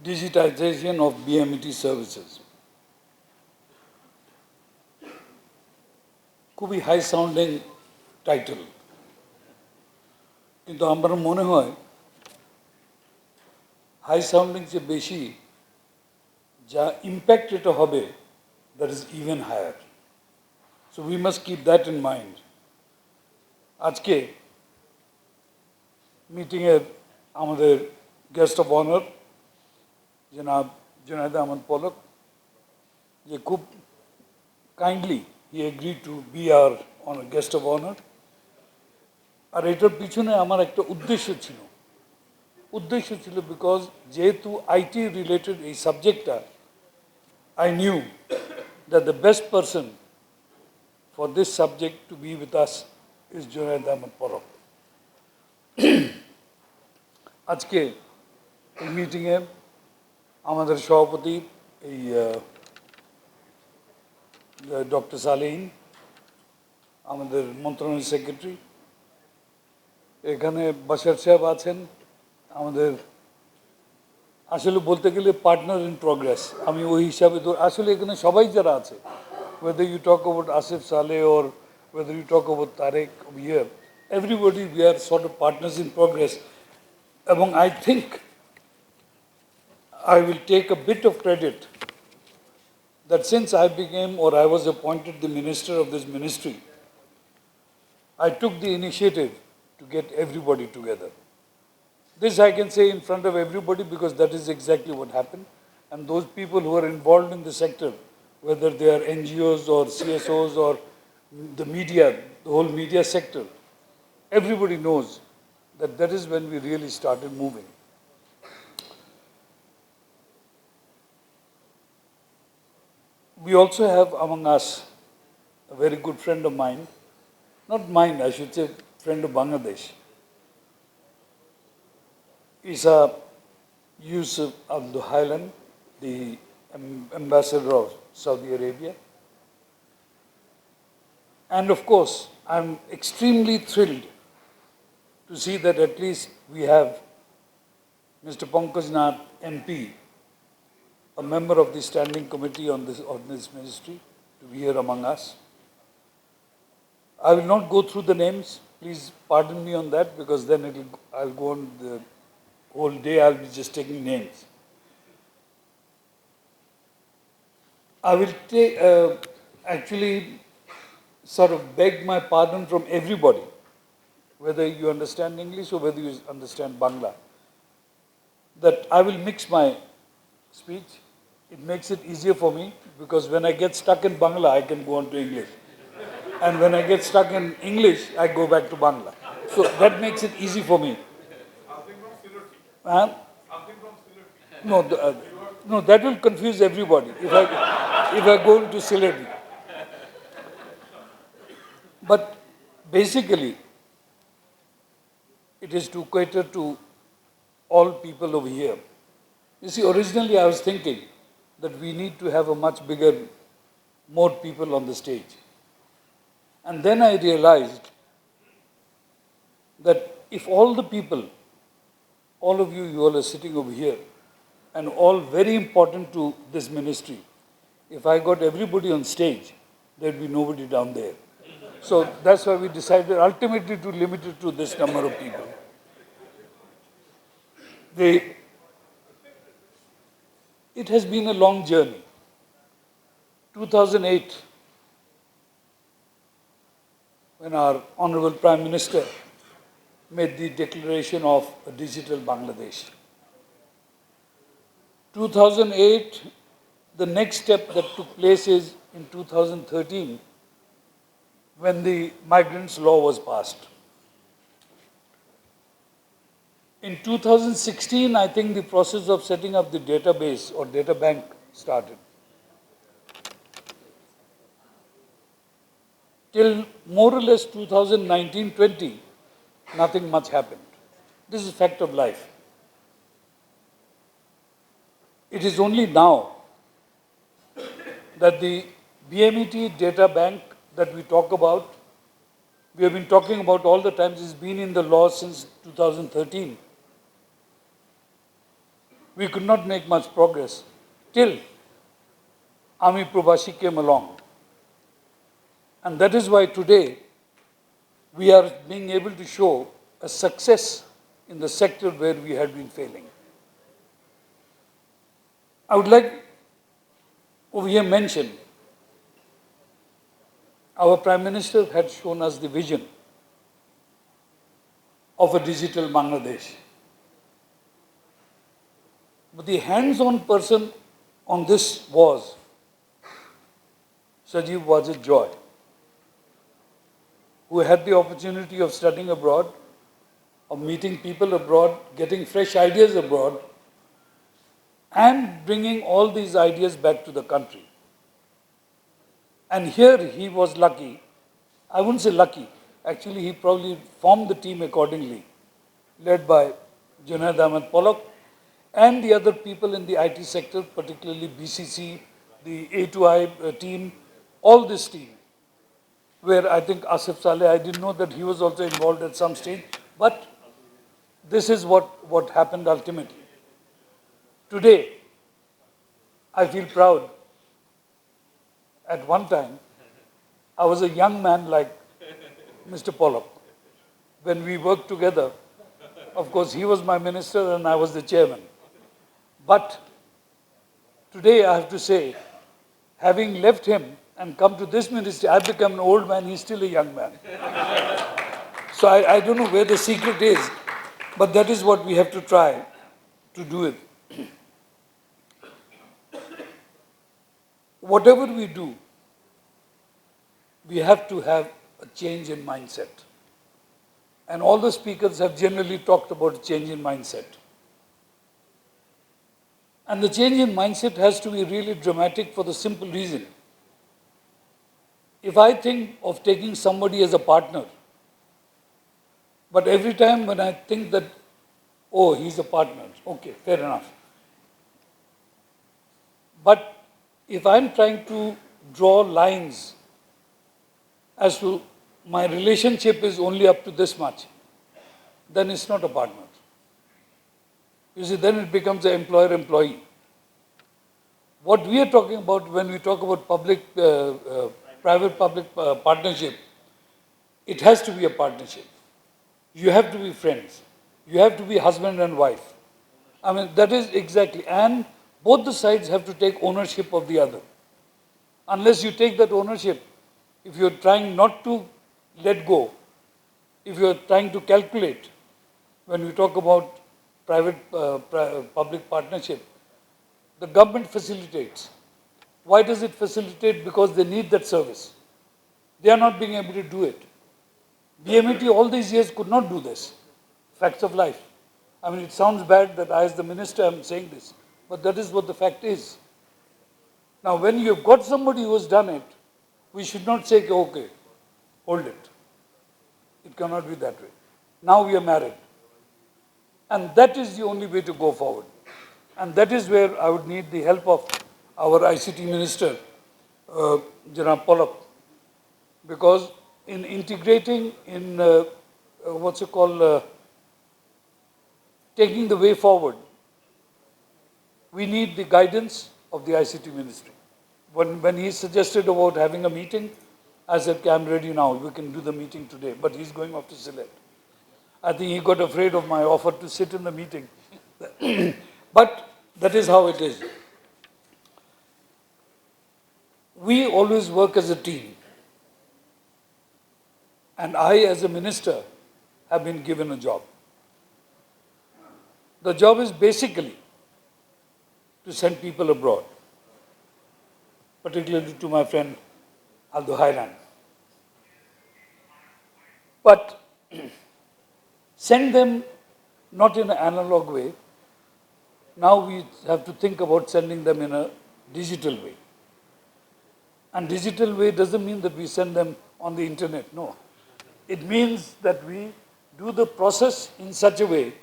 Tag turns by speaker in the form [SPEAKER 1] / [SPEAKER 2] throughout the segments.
[SPEAKER 1] Digitalization of BMET services. খুবই high sounding title, কিন্তু আমার মনে হয় হাই সাউন্ডিং চেয়ে বেশি যা ইম্প্যাক্ট এটা হবে, that is even higher. So we must keep that in mind. আজকে মিটিংয়ের আমাদের গেস্ট অফ অনার জনাব জুনায়েদ আহমদ পলক, যে খুব kindly he agreed to be our guest of honor. আর এটার পিছনে আমার একটা উদ্দেশ্য ছিল বিকজ যেহেতু আইটি রিলেটেড এই সাবজেক্টটা, I knew that the best person for this subject to be with us is Junaid Ahmad Polok. আজকে এই মিটিংয়ে আমাদের সভাপতি এই ডক্টর সালেহীন, আমাদের মন্ত্রণালয় সেক্রেটারি, এখানে বাশার সাহেব আছেন, আমাদের আসলে বলতে গেলে পার্টনার ইন প্রগ্রেস। আমি ওই হিসাবে আসলে এখানে সবাই যারা আছে, whether you talk about Asif Saleh or whether you talk about Tarek here, everybody we are sort of partners in progress. এবং I think I will take a bit of credit that since I became or I was appointed the minister of this ministry, I took the initiative to get everybody together. This I can say in front of everybody because that is exactly what happened. And those people who are involved in the sector, whether they are NGOs or CSOs or the media, the whole media sector, everybody knows that that is when we really started moving. We also have among us a very good friend of mine, not mine, I should say, friend of Bangladesh. Isa Yusuf Abdul Haylan, the ambassador of Saudi Arabia. And of course, I'm extremely thrilled to see that at least we have Mr. Pankaj Nath, MP, a member of the standing committee on this ministry, to be here among us. I will not go through the names. Please pardon me on that because then I'll go on the whole day. I'll be just taking names. I will actually sort of beg my pardon from everybody, whether you understand English or whether you understand Bangla, that I will mix my speech. It makes it easier for me because when I get stuck in Bangla, I can go on to English. And when I get stuck in English, I go back to Bangla. So that makes it easy for me. No, that will confuse everybody if I go into Sylhet. But basically, it is to cater to all people over here. You see, originally I was thinking that we need to have a much bigger, more people on the stage. And then I realized that if all the people, all of you all are sitting over here, and all very important to this ministry, if I got everybody on stage, there'd be nobody down there. So that's why we decided ultimately to limit it to this number of people. It has been a long journey. 2008, when our Honorable Prime Minister made the declaration of a digital Bangladesh. 2008, the next step that took place is in 2013, when the Migrants Law was passed. In 2016, I think the process of setting up the database or data bank started. Till more or less 2019-20, nothing much happened. This is a fact of life. It is only now that the BMET data bank that we talk about, we have been talking about all the time, it's been in the law since 2013. we could not make much progress till Army Probashi came along. And that is why today we are being able to show a success in the sector where we had been failing. I would like over here mention our Prime Minister had shown us the vision of a digital Bangladesh. But the hands-on person on this was Sajeev was a joy, who had the opportunity of studying abroad, of meeting people abroad, getting fresh ideas abroad, and bringing all these ideas back to the country. And here he was lucky. I wouldn't say lucky. Actually, he probably formed the team accordingly, led by Junaid Ahmed Polak and the other people in the IT sector, particularly BCC, the A2I team, all this team, where I think Asif Saleh, I didn't know that he was also involved at some stage, but this is what happened ultimately. Today, I feel proud. At one time, I was a young man like Mr. Pollock. When we worked together, of course, he was my minister and I was the chairman. But today, I have to say, having left him and come to this ministry, I've become an old man, he's still a young man. So I don't know where the secret is, but that is what we have to try to do it. Whatever we do, we have to have a change in mindset. And all the speakers have generally talked about change in mindset. And the change in mindset has to be really dramatic for the simple reason. If I think of taking somebody as a partner, but every time when I think that, oh, he's a partner, okay, fair enough. But if I'm trying to draw lines as to my relationship is only up to this much, then it's not a partner. You see, then it becomes an employer-employee. What we are talking about when we talk about private-public partnership, it has to be a partnership. You have to be friends. You have to be husband and wife. I mean, that is exactly, and both the sides have to take ownership of the other. Unless you take that ownership, if you're trying not to let go, if you're trying to calculate, when we talk about private-public partnership, the government facilitates. Why does it facilitate? Because they need that service. They are not being able to do it. BMET all these years could not do this. Facts of life. I mean, it sounds bad that I as the minister am saying this, but that is what the fact is. Now, when you have got somebody who has done it, we should not say, okay, hold it. It cannot be that way. Now we are married. And that is the only way to go forward. And that is where I would need the help of our ICT minister, Janab Polak, because in integrating in, taking the way forward, we need the guidance of the ICT ministry. When he suggested about having a meeting, I said, okay, I'm ready now, we can do the meeting today, but he's going off to Sylhet. I think he got afraid of my offer to sit in the meeting. But that is how it is. We always work as a team. And I, as a minister, have been given a job. The job is basically to send people abroad, particularly to my friend Aldo Hairan. But send them not in an analog way. Now we have to think about sending them in a digital way. And digital way doesn't mean that we send them on the internet, no. It means that we do the process in such a way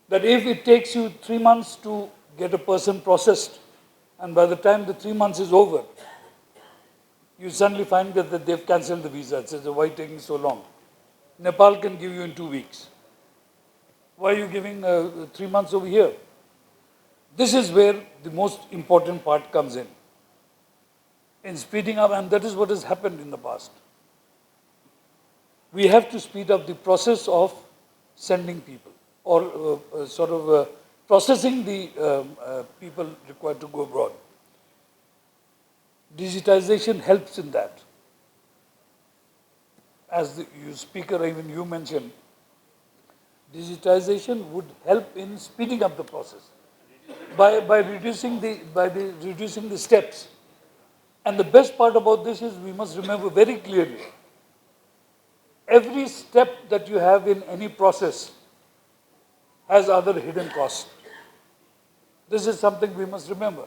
[SPEAKER 1] that if it takes you 3 months to get a person processed, and by the time the 3 months is over, you suddenly find that they've cancelled the visa. It says, why taking so long? Nepal can give you in 2 weeks. Why are you giving 3 months over here? This is where the most important part comes in speeding up, and that is what has happened in the past. We have to speed up the process of sending people or processing the people required to go abroad. Digitization helps in that. As the speaker, even you mentioned, digitization would help in speeding up the process by reducing the steps. And the best part about this is we must remember very clearly, every step that you have in any process has other hidden costs. This is something we must remember.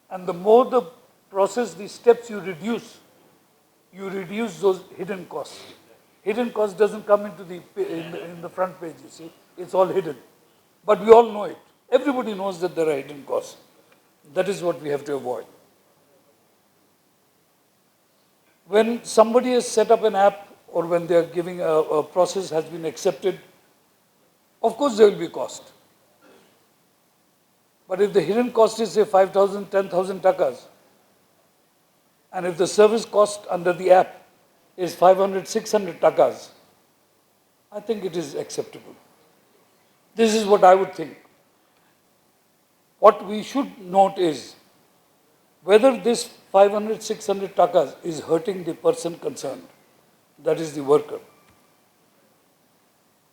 [SPEAKER 1] And the more the process, the steps you reduce those hidden costs. Hidden cost doesn't come into in the front page, you see. It's all hidden. But we all know it. Everybody knows that there are hidden costs. That is what we have to avoid. When somebody has set up an app or when they are giving a process has been accepted, of course there will be cost. But if the hidden cost is say 5,000, 10,000 takas, and if the service cost under the app is 500, 600 takas, I think it is acceptable. This is what I would think. What we should note is whether this 500, 600 takas is hurting the person concerned, that is the worker.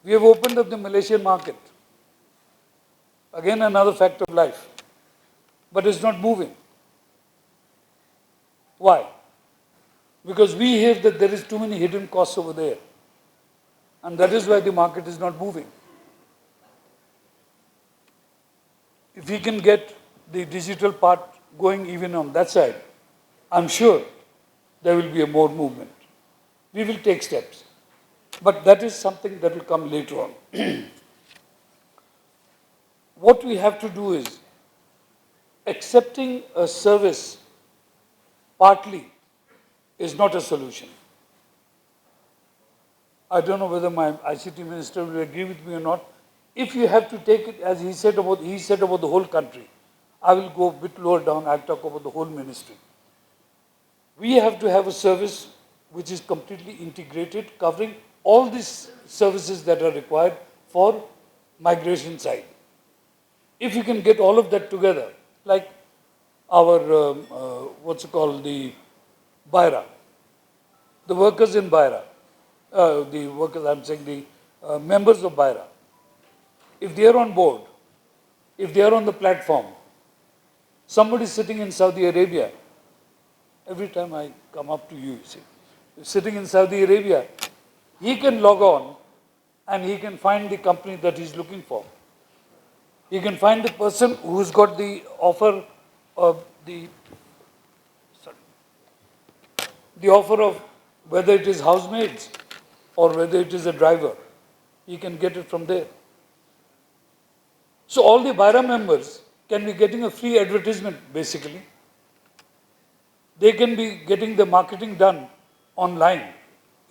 [SPEAKER 1] We have opened up the Malaysian market. Again, another fact of life. But it's not moving. Why? Because we hear that there is too many hidden costs over there. And that is why the market is not moving. If we can get the digital part going even on that side, I'm sure there will be a more movement. We will take steps. But that is something that will come later on. What we have to do is accepting a service partly is not a solution. I don't know whether my ICT minister will agree with me or not. If you have to take it, as he said about the whole country, I will go a bit lower down, I'll talk about the whole ministry. We have to have a service which is completely integrated, covering all these services that are required for migration side. If you can get all of that together, like our, the Baira, the workers in Baira, the members of Baira, if they are on board, if they are on the platform, somebody sitting in Saudi Arabia, every time I come up to you see, sitting in Saudi Arabia, he can log on and he can find the company that he's looking for. He can find the person who's got the offer of the offer of whether it is housemaids or whether it is a driver. He can get it from there. So all the Baira members can be getting a free advertisement basically. They can be getting the marketing done online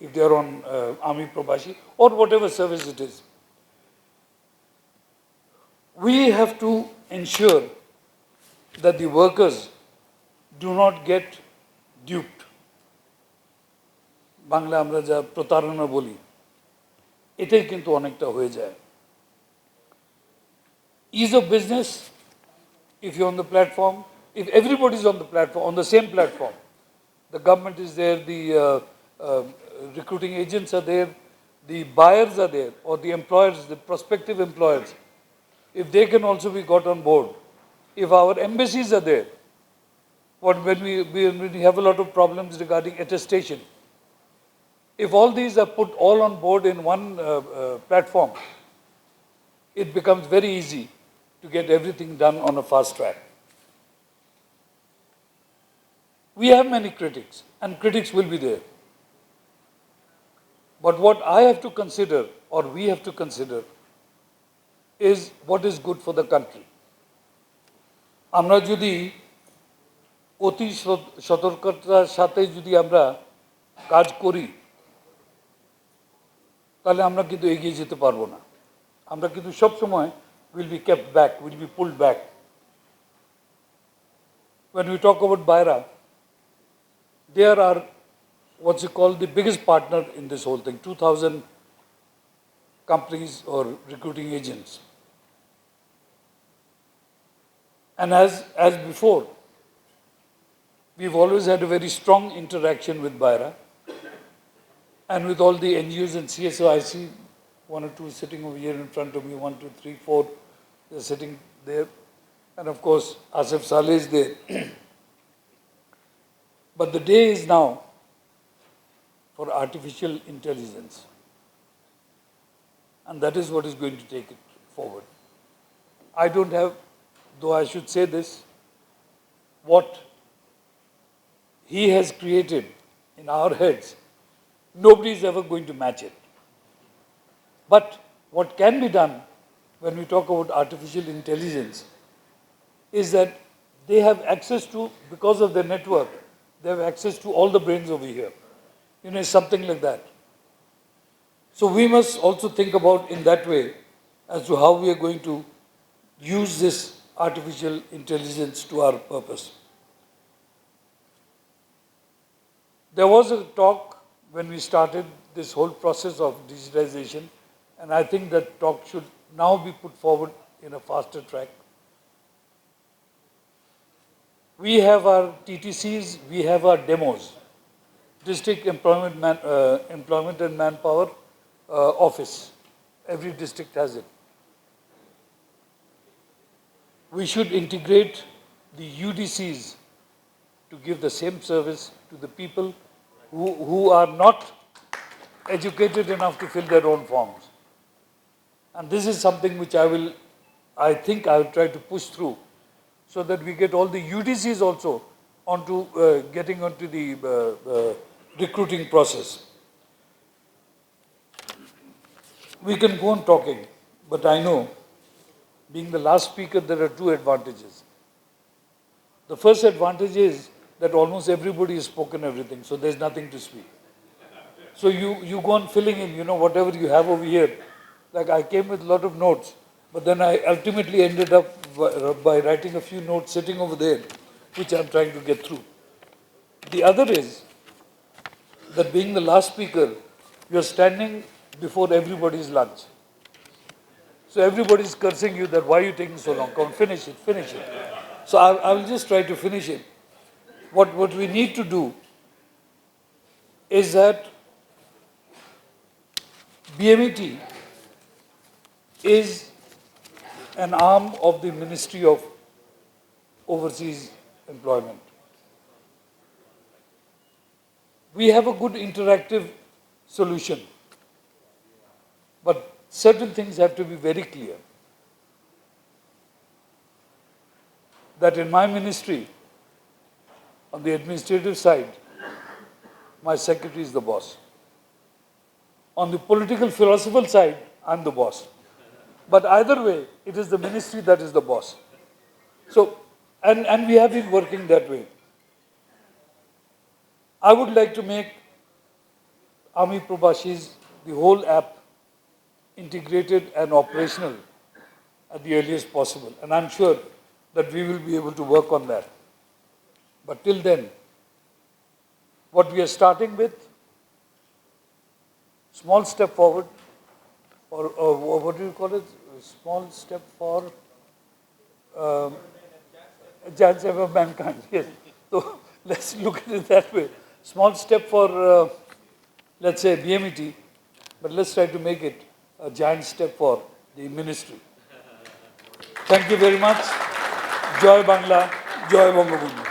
[SPEAKER 1] if they are on Army Probashi or whatever service it is. We have to ensure that the workers do not get duped. Bangla আমরা যা প্রতারণা বলি এটাই কিন্তু অনেকটা হয়ে যায় ease of business if you're on the platform if everybody is on the platform on the same platform the government is there the recruiting agents are there the buyers are there or the employers the prospective employers if they can also be got on board if our embassies are there when we have a lot of problems regarding attestation. If all these are put all on board in one platform, it becomes very easy to get everything done on a fast track. We have many critics, and critics will be there. But what I have to consider, or we have to consider, is what is good for the country. আমরা যদি অতি সতর্কতার সাথে যদি আমরা কাজ করি তাহলে আমরা কিন্তু এগিয়ে যেতে পারবো না আমরা কিন্তু সব সময় will be kept back will be pulled back when we talk about Baira, they are what's it called, the biggest partner in this whole thing, 2,000 companies or recruiting agents. And as before, we've always had a very strong interaction with Baira and with all the NGOs and CSO. I see one or two sitting over here in front of me, 1, 2, 3, 4, they're sitting there. And of course, Asif Saleh is there. But the day is now for artificial intelligence. And that is what is going to take it forward. I don't have, though I should say this, what he has created in our heads, nobody is ever going to match it. But what can be done when we talk about artificial intelligence is that they have access to, because of their network, they have access to all the brains over here. You know, something like that. So we must also think about in that way as to how we are going to use this artificial intelligence to our purpose. There was a talk when we started this whole process of digitization, and I think that talk should now be put forward in a faster track. We have our TTCs, we have our demos, District Employment and Manpower Office. Every district has it. We should integrate the UDCs to give the same service to the people who are not educated enough to fill their own forms. And this is something which I think I will try to push through so that we get all the UDCs also onto getting onto the recruiting process. We can go on talking, but I know, being the last speaker, there are two advantages. The first advantage is that almost everybody has spoken everything, so there's nothing to speak. So you go on filling in, you know, whatever you have over here. Like I came with a lot of notes, but then I ultimately ended up by writing a few notes sitting over there, which I'm trying to get through. The other is that being the last speaker, you're standing before everybody's lunch. So everybody's cursing you that why are you taking so long? Come on, finish it, finish it. So I will just try to finish it. What we need to do is that BMET is an arm of the Ministry of Overseas Employment. We have a good interactive solution, but certain things have to be very clear. That in my ministry, on the administrative side, my secretary is the boss. On the political philosophical side, I'm the boss. But either way, it is the ministry that is the boss. So, and we have been working that way. I would like to make Ami Probashi's, the whole app, integrated and operational at the earliest possible. And I'm sure that we will be able to work on that. But till then, what we are starting with, small step forward, or what do you call it? Small step for giant step of mankind. Yes. So let's look at it that way. Small step for, let's say, BMET, but let's try to make it a giant step for the ministry. Thank you very much. Joy Bangla, Joy Bangabandhu.